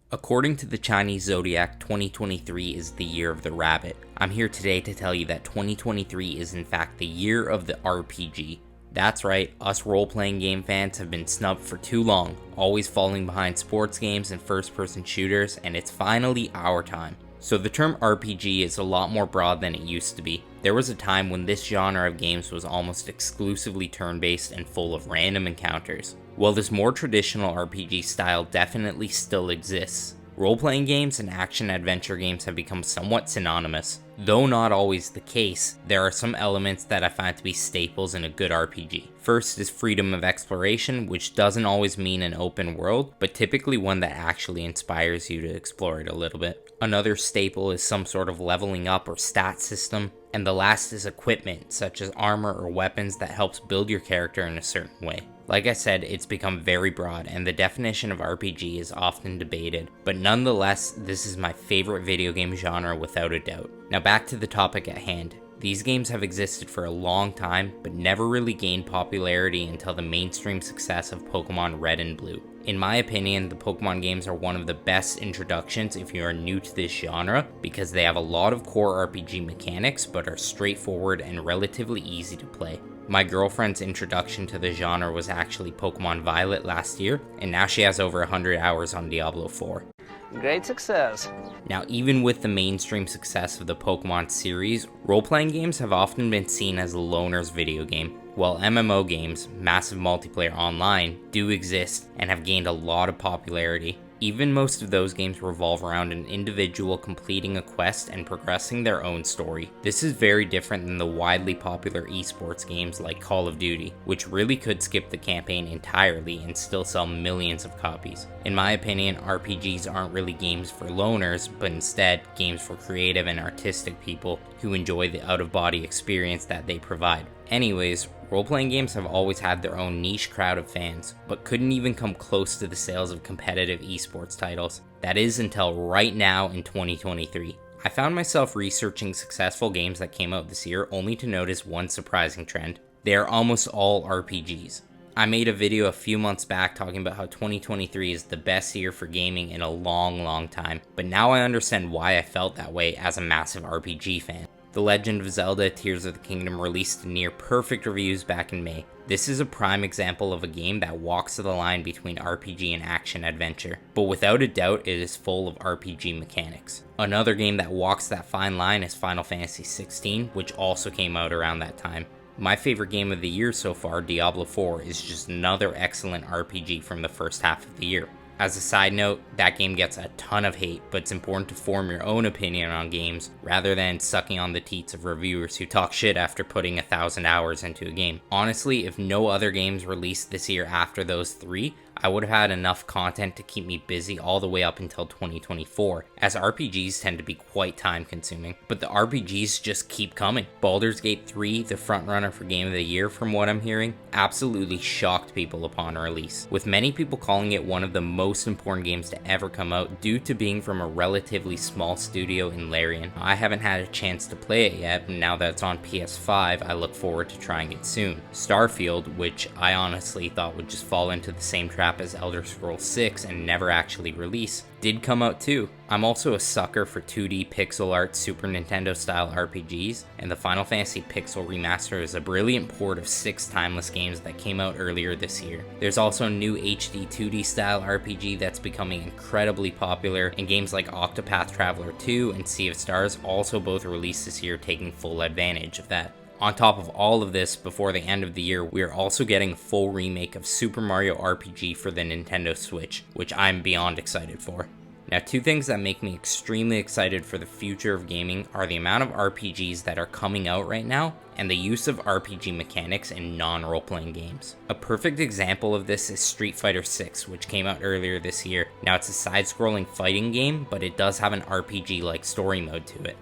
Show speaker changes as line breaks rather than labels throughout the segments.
According to the Chinese zodiac, 2023 is the year of the rabbit. I'm here today to tell you that 2023 is in fact the year of the RPG. That's right, us role-playing game fans have been snubbed for too long, always falling behind sports games and first-person shooters, and it's finally our time. So the term RPG is a lot more broad than it used to be. There was a time when this genre of games was almost exclusively turn-based and full of random encounters. While this more traditional RPG style definitely still exists, role-playing games and action-adventure games have become somewhat synonymous. Though not always the case, there are some elements that I find to be staples in a good RPG. First is freedom of exploration, which doesn't always mean an open world, but typically one that actually inspires you to explore it a little bit. Another staple is some sort of leveling up or stat system, and the last is equipment, such as armor or weapons that helps build your character in a certain way. Like I said, it's become very broad, and the definition of RPG is often debated, but nonetheless, this is my favorite video game genre without a doubt. Now back to the topic at hand. These games have existed for a long time, but never really gained popularity until the mainstream success of Pokemon Red and Blue. In my opinion, the Pokemon games are one of the best introductions if you are new to this genre, because they have a lot of core RPG mechanics, but are straightforward and relatively easy to play. My girlfriend's introduction to the genre was actually Pokemon Violet last year, and now she has over 100 hours on Diablo 4.
Great success.
Now, even with the mainstream success of the Pokemon series, role-playing games have often been seen as a loner's video game. While MMO games, massive multiplayer online, do exist and have gained a lot of popularity, even most of those games revolve around an individual completing a quest and progressing their own story. This is very different than the widely popular esports games like Call of Duty, which really could skip the campaign entirely and still sell millions of copies. In my opinion, RPGs aren't really games for loners, but instead games for creative and artistic people who enjoy the out-of-body experience that they provide. Anyways, role-playing games have always had their own niche crowd of fans, but couldn't even come close to the sales of competitive esports titles. That is until right now in 2023. I found myself researching successful games that came out this year only to notice one surprising trend. They are almost all RPGs. I made a video a few months back talking about how 2023 is the best year for gaming in a long time, but now I understand why I felt that way as a massive RPG fan. The Legend of Zelda Tears of the Kingdom released near perfect reviews back in May. This is a prime example of a game that walks the line between RPG and action-adventure, but without a doubt it is full of RPG mechanics. Another game that walks that fine line is Final Fantasy XVI, which also came out around that time. My favorite game of the year so far, Diablo 4, is just another excellent RPG from the first half of the year. As a side note, that game gets a ton of hate, but it's important to form your own opinion on games rather than sucking on the teats of reviewers who talk shit after putting 1,000 hours into a game. Honestly, if no other games released this year after those three, I would have had enough content to keep me busy all the way up until 2024, as RPGs tend to be quite time consuming, but the RPGs just keep coming. Baldur's Gate 3, the frontrunner for Game of the Year from what I'm hearing, absolutely shocked people upon release, with many people calling it one of the most important games to ever come out due to being from a relatively small studio in Larian. I haven't had a chance to play it yet, and now that it's on PS5, I look forward to trying it soon. Starfield, which I honestly thought would just fall into the same trap as Elder Scrolls 6 and never actually release, did come out too. I'm also a sucker for 2D pixel art Super Nintendo style RPGs, and the Final Fantasy Pixel Remaster is a brilliant port of 6 timeless games that came out earlier this year. There's also a new HD 2D style RPG that's becoming incredibly popular, and games like Octopath Traveler 2 and Sea of Stars also both released this year, taking full advantage of that. On top of all of this, before the end of the year, we are also getting a full remake of Super Mario RPG for the Nintendo Switch, which I'm beyond excited for. Now, two things that make me extremely excited for the future of gaming are the amount of RPGs that are coming out right now, and the use of RPG mechanics in non-role-playing games. A perfect example of this is Street Fighter 6, which came out earlier this year. Now, it's a side-scrolling fighting game, but it does have an RPG-like story mode to it.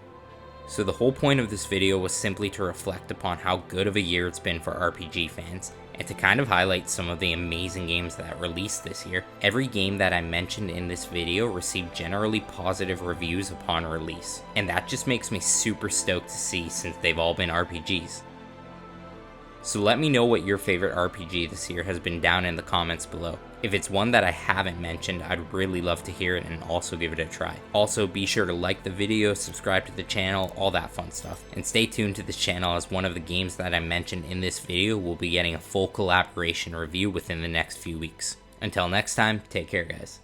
So the whole point of this video was simply to reflect upon how good of a year it's been for RPG fans, and to kind of highlight some of the amazing games that released this year. Every game that I mentioned in this video received generally positive reviews upon release, and that just makes me super stoked to see since they've all been RPGs. So let me know what your favorite RPG this year has been down in the comments below. If it's one that I haven't mentioned, I'd really love to hear it and also give it a try. Also, be sure to like the video, subscribe to the channel, all that fun stuff. And stay tuned to this channel, as one of the games that I mentioned in this video will be getting a full collaboration review within the next few weeks. Until next time, take care guys.